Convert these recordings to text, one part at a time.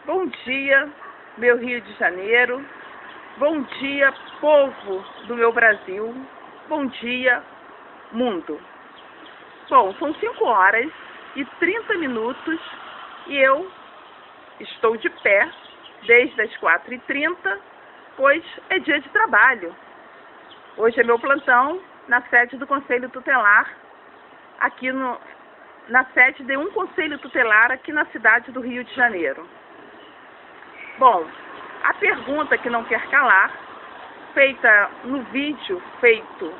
Bom dia, meu Rio de Janeiro. Bom dia, povo do meu Brasil. Bom dia, mundo. Bom, são 5h30 e eu estou de pé desde as 4h30, pois é dia de trabalho. Hoje é meu plantão na sede do Conselho Tutelar, aqui na sede de um Conselho Tutelar aqui na cidade do Rio de Janeiro. Bom, a pergunta que não quer calar, feita no vídeo feito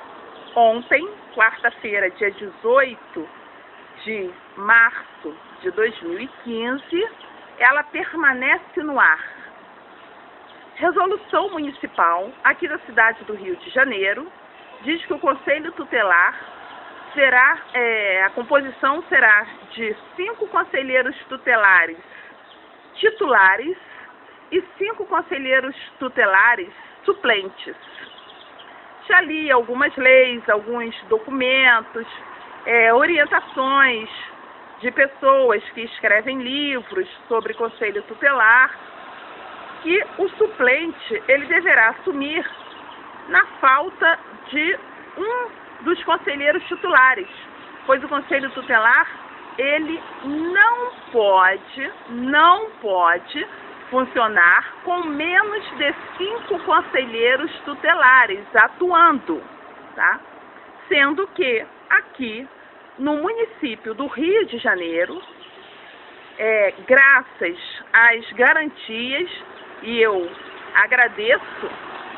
ontem, quarta-feira, dia 18 de março de 2015, ela permanece no ar. Resolução municipal aqui da cidade do Rio de Janeiro diz que o Conselho Tutelar será, a composição será de 5 conselheiros tutelares titulares e 5 conselheiros tutelares suplentes. Já li algumas leis, alguns documentos, orientações de pessoas que escrevem livros sobre conselho tutelar, que o suplente ele deverá assumir na falta de um dos conselheiros titulares, pois o conselho tutelar ele não pode funcionar com menos de 5 conselheiros tutelares atuando, tá? Sendo que aqui no município do Rio de Janeiro, graças às garantias, e eu agradeço,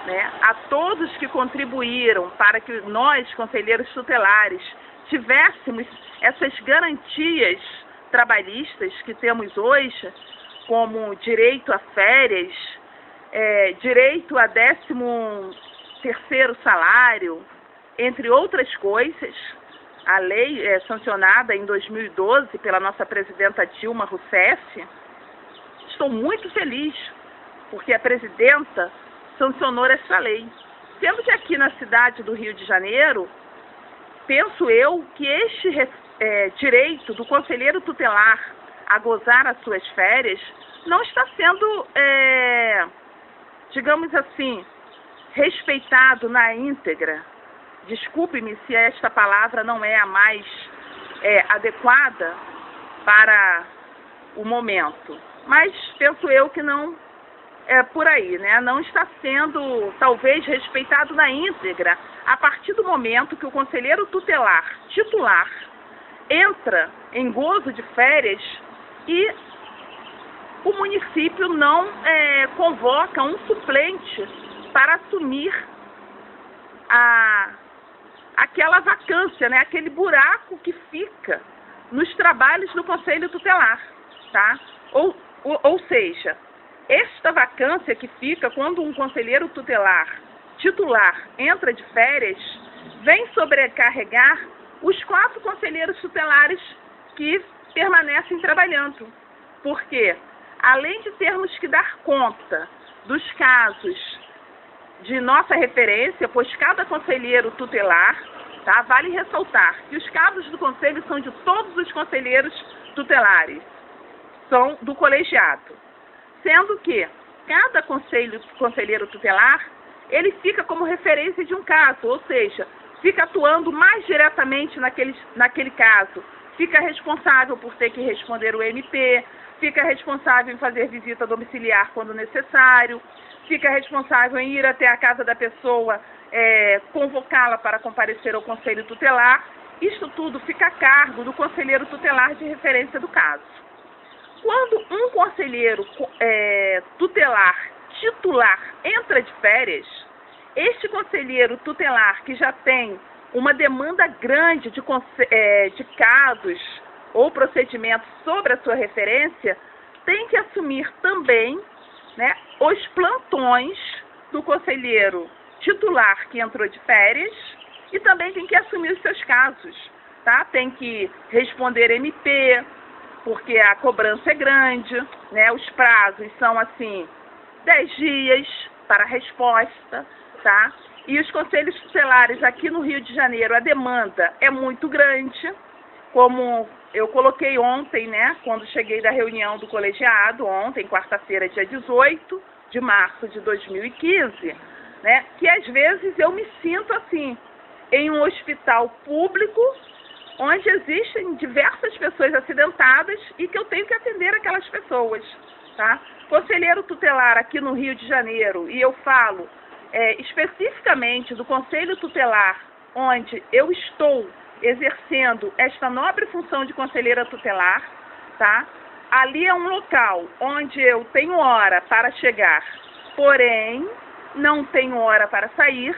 né, a todos que contribuíram para que nós, conselheiros tutelares, tivéssemos essas garantias trabalhistas que temos hoje, como direito a férias, direito a 13º salário, entre outras coisas. A lei sancionada em 2012 pela nossa presidenta Dilma Rousseff. Estou muito feliz porque a presidenta sancionou essa lei. Sendo que aqui na cidade do Rio de Janeiro, penso eu que este direito do conselheiro tutelar a gozar as suas férias não está sendo, digamos assim, respeitado na íntegra. Desculpe-me se esta palavra não é a mais adequada para o momento, mas penso eu que não é por aí, né? Não está sendo, talvez, respeitado na íntegra a partir do momento que o conselheiro tutelar titular entra em gozo de férias e o município não convoca um suplente para assumir aquela vacância, né? Aquele buraco que fica nos trabalhos do Conselho Tutelar, tá? Ou seja, esta vacância que fica quando um conselheiro tutelar titular entra de férias vem sobrecarregar os 4 conselheiros tutelares que permanecem trabalhando. Porque, além de termos que dar conta dos casos de nossa referência, pois cada conselheiro tutelar, tá, vale ressaltar que os casos do conselho são de todos os conselheiros tutelares, são do colegiado. Sendo que cada conselheiro tutelar, ele fica como referência de um caso, ou seja, fica atuando mais diretamente naquele caso, fica responsável por ter que responder o MP, fica responsável em fazer visita domiciliar quando necessário, fica responsável em ir até a casa da pessoa, convocá-la para comparecer ao conselho tutelar. Isto tudo fica a cargo do conselheiro tutelar de referência do caso. Quando um conselheiro tutelar titular entra de férias, este conselheiro tutelar que já tem uma demanda grande de casos ou procedimentos sobre a sua referência, tem que assumir também, né, os plantões do conselheiro titular que entrou de férias e também tem que assumir os seus casos, tá? Tem que responder MP, porque a cobrança é grande, né? Os prazos são assim, 10 dias para a resposta, tá? E os conselhos tutelares aqui no Rio de Janeiro, a demanda é muito grande, como eu coloquei ontem, né, quando cheguei da reunião do colegiado, ontem, quarta-feira, dia 18 de março de 2015, né, que às vezes eu me sinto assim, em um hospital público, onde existem diversas pessoas acidentadas e que eu tenho que atender aquelas pessoas, tá? Conselheiro tutelar aqui no Rio de Janeiro, e eu falo especificamente do Conselho Tutelar, onde eu estou exercendo esta nobre função de conselheira tutelar, tá? Ali é um local onde eu tenho hora para chegar, porém não tenho hora para sair,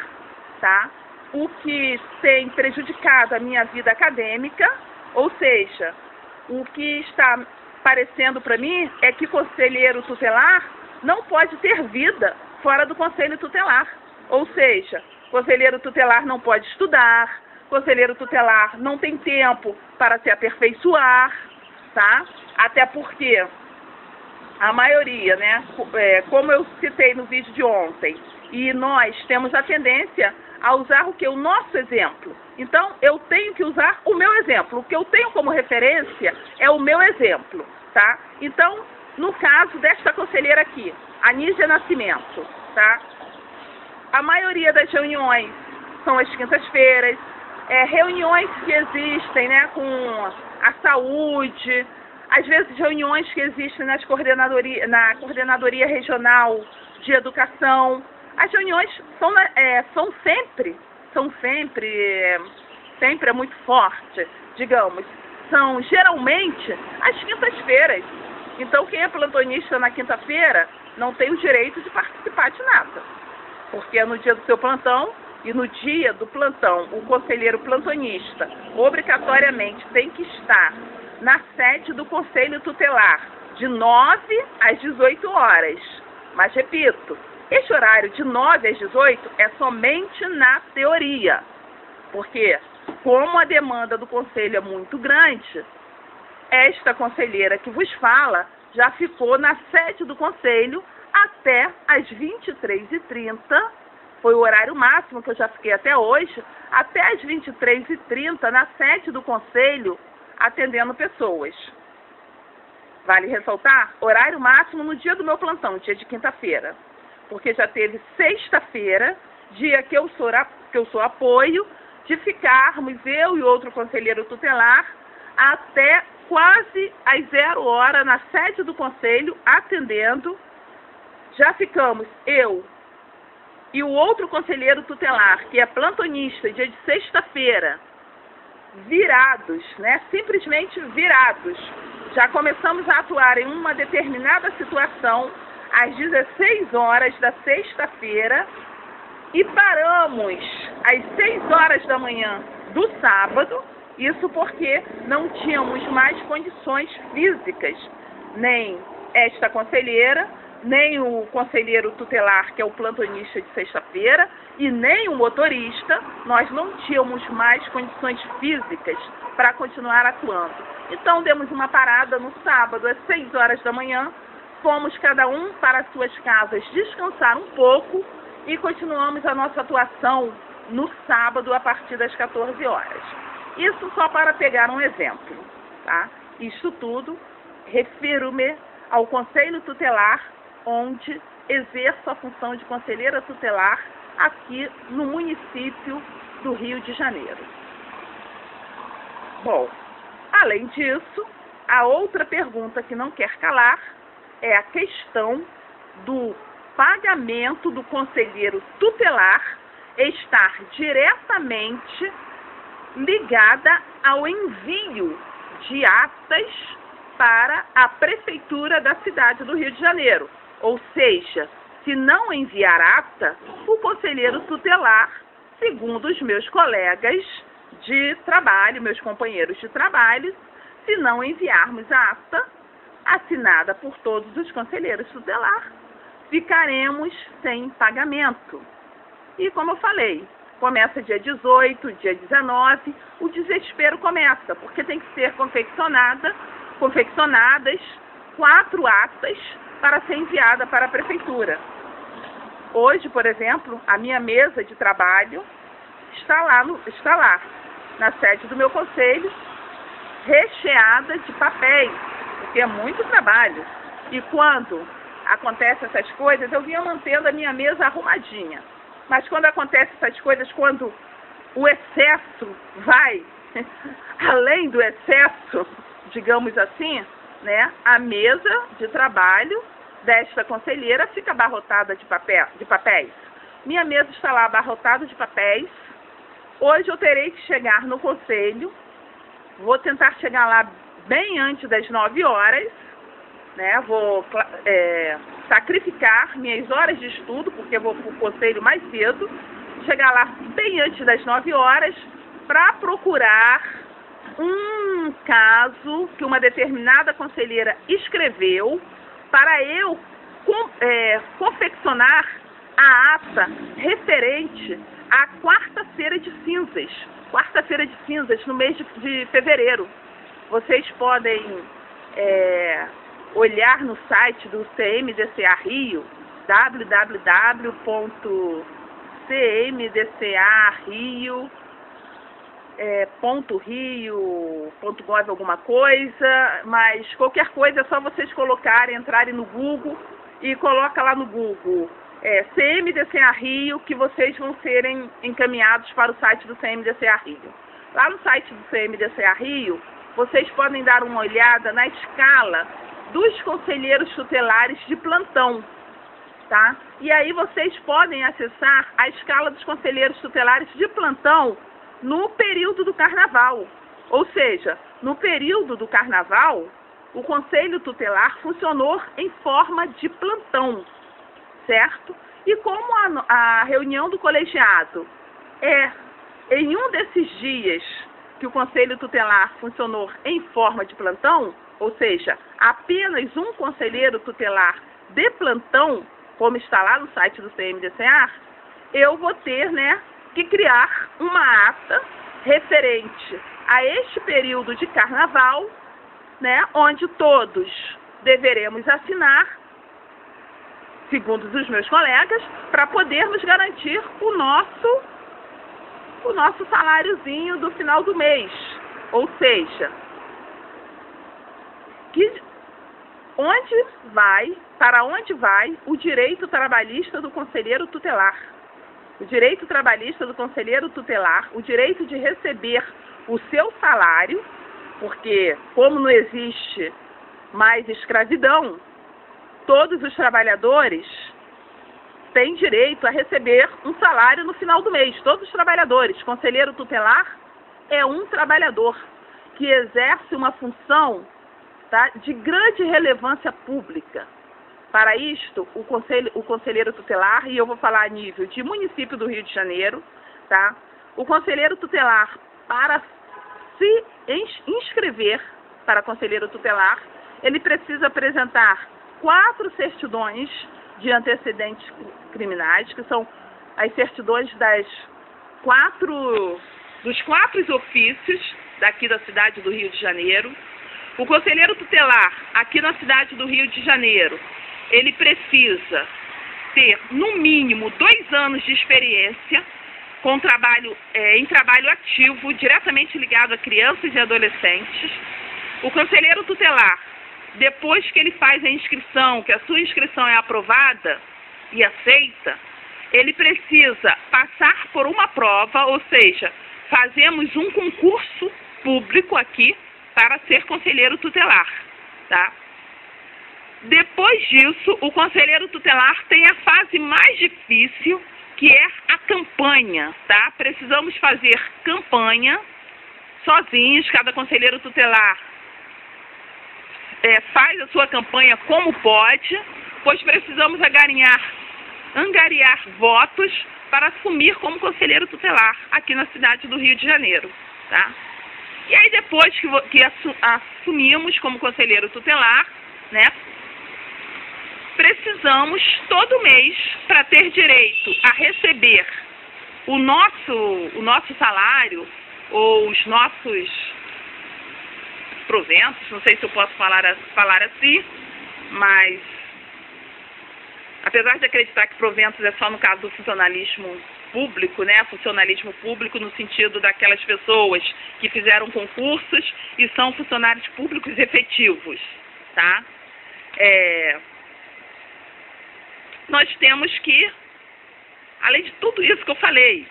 tá? O que tem prejudicado a minha vida acadêmica, ou seja, o que está parecendo para mim é que conselheiro tutelar não pode ter vida fora do conselho tutelar, ou seja, conselheiro tutelar não pode estudar, conselheiro tutelar não tem tempo para se aperfeiçoar, tá? Até porque a maioria, né, como eu citei no vídeo de ontem, e nós temos a tendência a usar o que? O nosso exemplo. Então, eu tenho que usar o meu exemplo. O que eu tenho como referência é o meu exemplo, tá? Então, no caso desta conselheira aqui, Anísia Nascimento, tá? A maioria das reuniões são às quintas-feiras, reuniões que existem, né, com a saúde, às vezes reuniões que existem na coordenadoria regional de educação. As reuniões são sempre é muito forte, digamos, são geralmente às quintas-feiras. Então quem é plantonista na quinta-feira não tem o direito de participar de nada, porque é no dia do seu plantão. E no dia do plantão, o conselheiro plantonista obrigatoriamente tem que estar na sede do Conselho Tutelar, de 9 às 18 horas. Mas, repito, esse horário de 9 às 18 é somente na teoria, porque, como a demanda do Conselho é muito grande, esta conselheira que vos fala já ficou na sede do Conselho até às 23h30, foi o horário máximo que eu já fiquei até hoje, até às 23h30 na sede do Conselho, atendendo pessoas. Vale ressaltar, horário máximo no dia do meu plantão, dia de quinta-feira, porque já teve sexta-feira, dia que eu sou apoio, de ficarmos, eu e outro conselheiro tutelar, até quase às 0 horas na sede do Conselho, atendendo. Já ficamos, eu e o outro conselheiro tutelar, que é plantonista, dia de sexta-feira, virados, né? Simplesmente virados. Já começamos a atuar em uma determinada situação às 16 horas da sexta-feira e paramos às 6 horas da manhã do sábado, isso porque não tínhamos mais condições físicas, nem esta conselheira, nem o conselheiro tutelar, que é o plantonista de sexta-feira, e nem o motorista, nós não tínhamos mais condições físicas para continuar atuando. Então, demos uma parada no sábado, às 6 horas da manhã, fomos cada um para suas casas descansar um pouco e continuamos a nossa atuação no sábado, a partir das 14 horas. Isso só para pegar um exemplo, tá? Isso tudo, refiro-me ao Conselho Tutelar, onde exerço a função de conselheira tutelar aqui no município do Rio de Janeiro. Bom, além disso, a outra pergunta que não quer calar é a questão do pagamento do conselheiro tutelar estar diretamente ligada ao envio de atas para a prefeitura da cidade do Rio de Janeiro. Ou seja, se não enviar ata, o conselheiro tutelar, segundo os meus colegas de trabalho, meus companheiros de trabalho, se não enviarmos a ata assinada por todos os conselheiros tutelar, ficaremos sem pagamento. E como eu falei, começa dia 18, dia 19, o desespero começa, porque tem que ser confeccionadas 4 atas para ser enviada para a prefeitura. Hoje, por exemplo, a minha mesa de trabalho está lá na sede do meu conselho, recheada de papéis, porque é muito trabalho. E quando acontecem essas coisas, eu vinha mantendo a minha mesa arrumadinha. Mas quando acontecem essas coisas, quando o excesso vai além do excesso, digamos assim, né, a mesa de trabalho desta conselheira fica abarrotada de papéis. Minha mesa está lá abarrotada de papéis. Hoje eu terei que chegar no conselho, vou tentar chegar lá bem antes das 9 horas, né? Vou sacrificar minhas horas de estudo, porque eu vou para o conselho mais cedo, chegar lá bem antes das 9 horas para procurar um caso que uma determinada conselheira escreveu para eu confeccionar a ata referente à quarta-feira de cinzas. Quarta-feira de cinzas, no mês de fevereiro. Vocês podem olhar no site do CMDCA Rio, www.cmdcario.rio.gov alguma coisa, mas qualquer coisa é só vocês colocarem, entrarem no Google e coloca lá no Google CMDCA Rio, que vocês vão serem encaminhados para o site do CMDCA Rio. Lá no site do CMDCA Rio, vocês podem dar uma olhada na escala dos conselheiros tutelares de plantão, tá? E aí vocês podem acessar a escala dos conselheiros tutelares de plantão no período do carnaval. Ou seja, no período do carnaval, o conselho tutelar funcionou em forma de plantão, certo? E como a reunião do colegiado é em um desses dias que o conselho tutelar funcionou em forma de plantão, ou seja, apenas um conselheiro tutelar de plantão, como está lá no site do CMDCA, eu vou ter, que criar uma ata referente a este período de carnaval, onde todos deveremos assinar, segundo os meus colegas, para podermos garantir o nosso saláriozinho do final do mês. Ou seja, para onde vai o direito trabalhista do conselheiro tutelar? O direito trabalhista do conselheiro tutelar, o direito de receber o seu salário, porque como não existe mais escravidão, todos os trabalhadores têm direito a receber um salário no final do mês. Todos os trabalhadores. Conselheiro tutelar é um trabalhador que exerce uma função, tá, de grande relevância pública. Para isto, o conselheiro tutelar, e eu vou falar a nível de município do Rio de Janeiro, tá? O conselheiro tutelar, para se inscrever para conselheiro tutelar, ele precisa apresentar 4 certidões de antecedentes criminais, que são as certidões dos 4 ofícios daqui da cidade do Rio de Janeiro. O conselheiro tutelar, aqui na cidade do Rio de Janeiro, ele precisa ter, no mínimo, 2 anos de experiência com em trabalho ativo, diretamente ligado a crianças e adolescentes. O conselheiro tutelar, depois que ele faz a inscrição, que a sua inscrição é aprovada e aceita, ele precisa passar por uma prova, ou seja, fazemos um concurso público aqui para ser conselheiro tutelar, tá? Depois disso, o conselheiro tutelar tem a fase mais difícil, que é a campanha, tá? Precisamos fazer campanha sozinhos, cada conselheiro tutelar faz a sua campanha como pode, pois precisamos angariar votos para assumir como conselheiro tutelar aqui na cidade do Rio de Janeiro, tá? E aí depois que assumimos como conselheiro tutelar, precisamos todo mês, para ter direito a receber o nosso salário ou os nossos proventos, não sei se eu posso falar assim, mas apesar de acreditar que proventos é só no caso do funcionalismo público, né, funcionalismo público no sentido daquelas pessoas que fizeram concursos e são funcionários públicos efetivos, tá? Nós temos que, além de tudo isso que eu falei,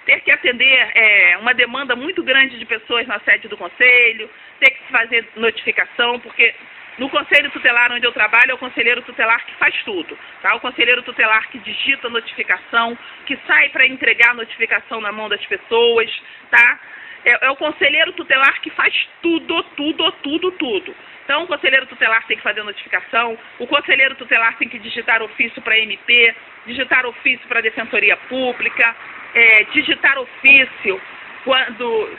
ter que atender uma demanda muito grande de pessoas na sede do conselho, ter que fazer notificação, porque no conselho tutelar onde eu trabalho é o conselheiro tutelar que faz tudo, tá? O conselheiro tutelar que digita a notificação, que sai para entregar a notificação na mão das pessoas, tá? É o conselheiro tutelar que faz tudo. Então, o conselheiro tutelar tem que fazer a notificação, o conselheiro tutelar tem que digitar ofício para a MP, digitar ofício para a Defensoria Pública, digitar ofício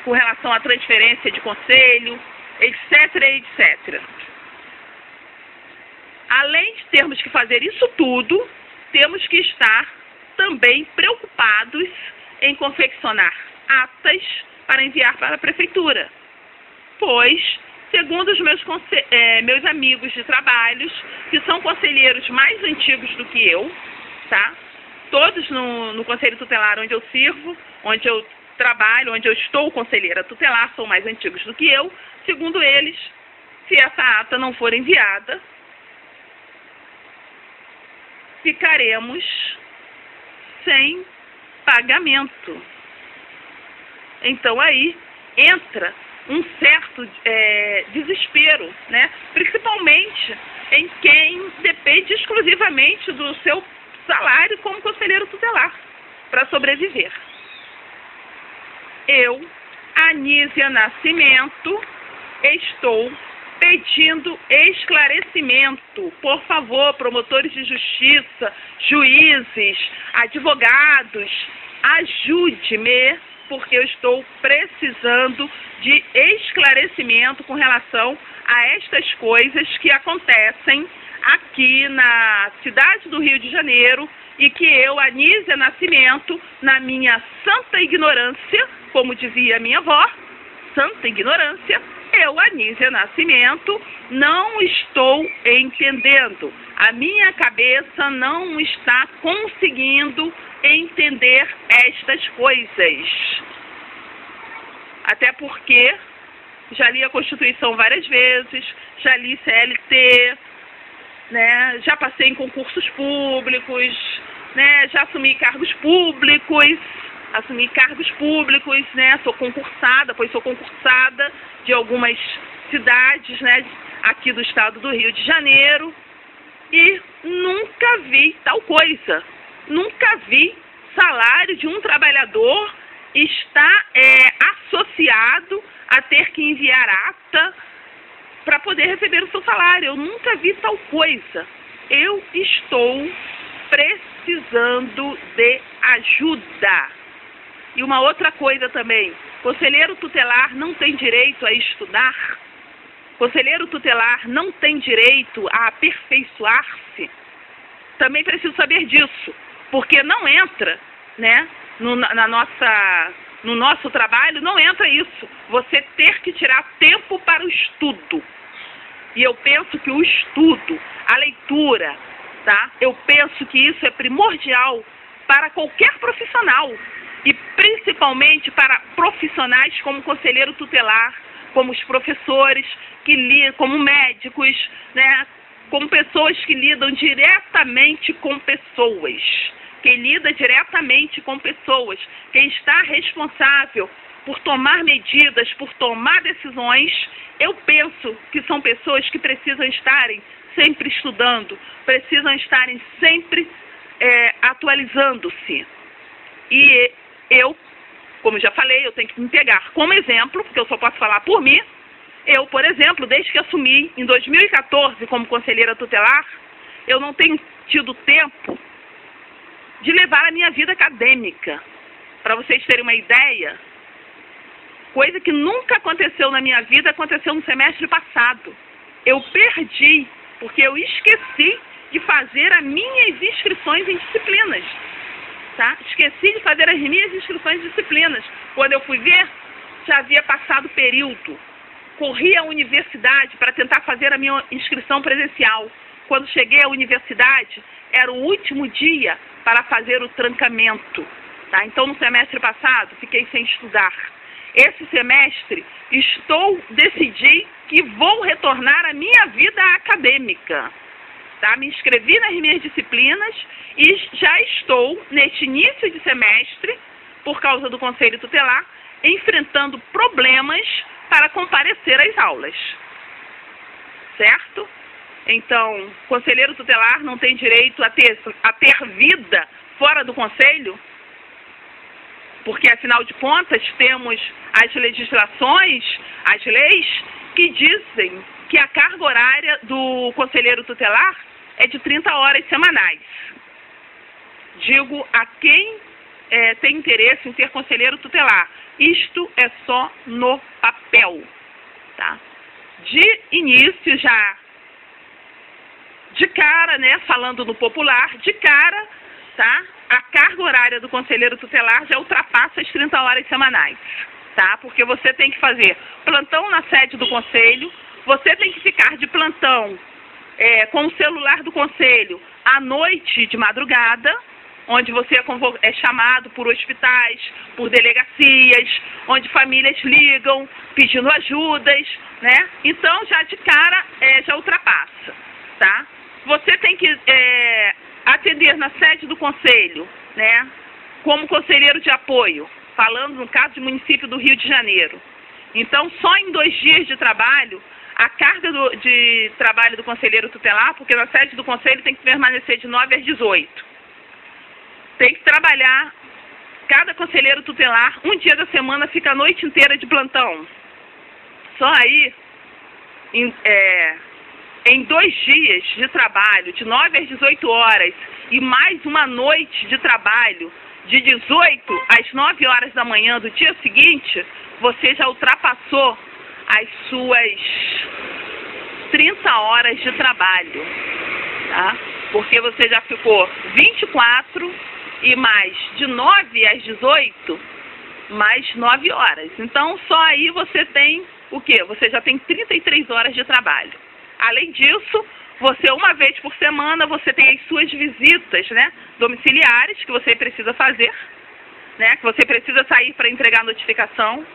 com relação à transferência de conselho, etc. Além de termos que fazer isso tudo, temos que estar também preocupados em confeccionar atas para enviar para a prefeitura, pois, segundo os meus amigos de trabalhos, que são conselheiros mais antigos do que eu, tá? Todos no conselho tutelar onde eu sirvo, onde eu trabalho, onde eu estou conselheira tutelar, são mais antigos do que eu. Segundo eles, se essa ata não for enviada, ficaremos sem pagamento. Então aí entra um certo desespero, né? Principalmente em quem depende exclusivamente do seu salário como conselheiro tutelar para sobreviver. Eu, Anísia Nascimento, estou pedindo esclarecimento. Por favor, promotores de justiça, juízes, advogados, ajude-me, porque eu estou precisando de esclarecimento com relação a estas coisas que acontecem aqui na cidade do Rio de Janeiro e que eu, Anísia Nascimento, na minha santa ignorância, como dizia minha avó, santa ignorância, eu, Anísia Nascimento, não estou entendendo. A minha cabeça não está conseguindo entender estas coisas. Até porque já li a Constituição várias vezes, já li CLT, né, já passei em concursos públicos, né, já assumi cargos públicos, né, sou concursada de algumas cidades, né, aqui do estado do Rio de Janeiro, e nunca vi tal coisa. Nunca vi salário de um trabalhador estar associado a ter que enviar ata para poder receber o seu salário. Eu nunca vi tal coisa. Eu estou precisando de ajuda. E uma outra coisa também, conselheiro tutelar não tem direito a estudar, conselheiro tutelar não tem direito a aperfeiçoar-se. Também preciso saber disso, porque não entra, né, no nosso trabalho, não entra isso, você ter que tirar tempo para o estudo. E eu penso que o estudo, a leitura, tá? Eu penso que isso é primordial para qualquer profissional. E principalmente para profissionais como conselheiro tutelar, como os professores, como médicos, né, como pessoas que lidam diretamente com pessoas. Quem lida diretamente com pessoas, quem está responsável por tomar medidas, por tomar decisões, eu penso que são pessoas que precisam estarem sempre estudando, precisam estarem sempre atualizando-se. E eu, como já falei, eu tenho que me pegar como exemplo, porque eu só posso falar por mim. Eu, por exemplo, desde que assumi em 2014 como conselheira tutelar, eu não tenho tido tempo de levar a minha vida acadêmica. Para vocês terem uma ideia, coisa que nunca aconteceu na minha vida, aconteceu no semestre passado. Eu perdi, porque eu esqueci de fazer as minhas inscrições em disciplinas. Tá? Esqueci de fazer as minhas inscrições em disciplinas. Quando eu fui ver, já havia passado o período. Corri à universidade para tentar fazer a minha inscrição presencial. Quando cheguei à universidade, era o último dia para fazer o trancamento. tá? Então, no semestre passado, fiquei sem estudar. Esse semestre, decidi que vou retornar à minha vida acadêmica, tá? Me inscrevi nas minhas disciplinas e já estou, neste início de semestre, por causa do Conselho Tutelar, enfrentando problemas para comparecer às aulas, certo? Então, conselheiro tutelar não tem direito a ter vida fora do conselho, porque, afinal de contas, temos as legislações, as leis, que dizem que a carga horária do conselheiro tutelar é de 30 horas semanais. Digo a quem tem interesse em ter conselheiro tutelar, isto é só no papel, tá? De início, já de cara, né, falando no popular, de cara, tá? A carga horária do conselheiro tutelar já ultrapassa as 30 horas semanais, tá? Porque você tem que fazer plantão na sede do conselho, você tem que ficar de plantão com o celular do conselho à noite de madrugada, onde você é chamado por hospitais, por delegacias, onde famílias ligam pedindo ajudas, né? Então, já de cara, já ultrapassa, tá? Você tem que atender na sede do conselho, né? Como conselheiro de apoio, falando no caso do município do Rio de Janeiro. Então, só em 2 dias de trabalho, a carga de trabalho do conselheiro tutelar, porque na sede do conselho tem que permanecer de 9 às 18. Tem que trabalhar, cada conselheiro tutelar, um dia da semana fica a noite inteira de plantão. Só aí, em 2 dias de trabalho, de 9 às 18 horas, e mais uma noite de trabalho, de 18 às 9 horas da manhã do dia seguinte, você já ultrapassou as suas 30 horas de trabalho, tá? Porque você já ficou 24 e mais de 9 às 18, mais 9 horas. Então, só aí você tem o quê? Você já tem 33 horas de trabalho. Além disso, você, uma vez por semana, você tem as suas visitas, né, domiciliares que você precisa fazer, né, que você precisa sair para entregar a notificação,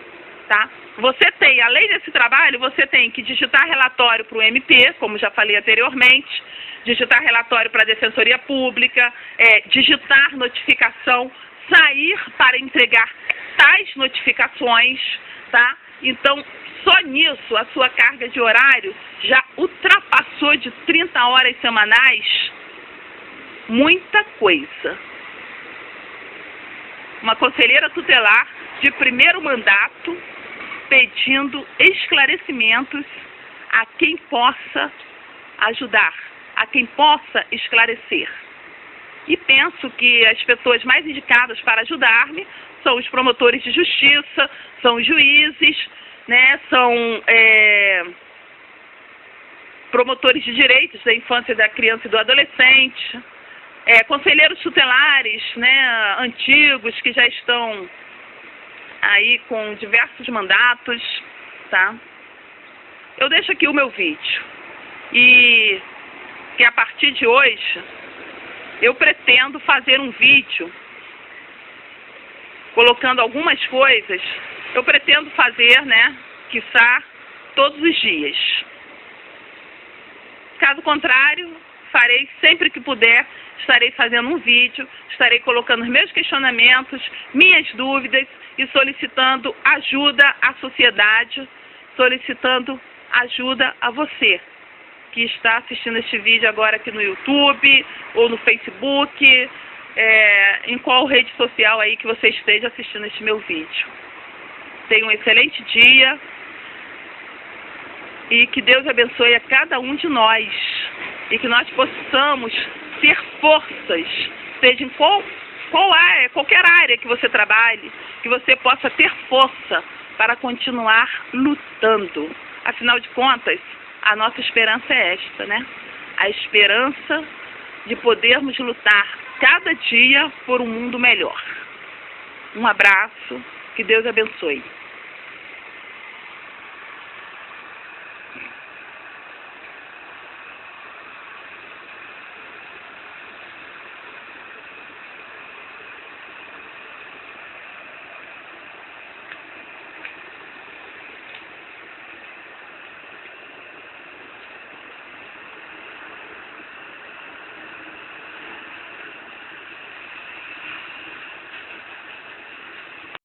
tá? Você tem, além desse trabalho, você tem que digitar relatório para o MP, como já falei anteriormente, digitar relatório para a Defensoria Pública, digitar notificação, sair para entregar tais notificações, tá? Então, só nisso, a sua carga de horário já ultrapassou de 30 horas semanais muita coisa. Uma conselheira tutelar de primeiro mandato pedindo esclarecimentos a quem possa ajudar, a quem possa esclarecer. E penso que as pessoas mais indicadas para ajudar-me são os promotores de justiça, são os juízes, né, são promotores de direitos da infância, da criança e do adolescente, conselheiros tutelares, né, antigos que já estão aí com diversos mandatos, tá? Eu deixo aqui o meu vídeo e que a partir de hoje eu pretendo fazer um vídeo colocando algumas coisas. Eu pretendo fazer, né, quiçá, todos os dias. Caso contrário, farei sempre que puder, estarei fazendo um vídeo, estarei colocando os meus questionamentos, minhas dúvidas e solicitando ajuda à sociedade, solicitando ajuda a você que está assistindo este vídeo agora aqui no YouTube ou no Facebook, em qual rede social aí que você esteja assistindo este meu vídeo. Tenha um excelente dia e que Deus abençoe a cada um de nós e que nós possamos ter forças, seja em qualquer área que você trabalhe, que você possa ter força para continuar lutando. Afinal de contas, a nossa esperança é esta, né? A esperança de podermos lutar cada dia por um mundo melhor. Um abraço, que Deus abençoe.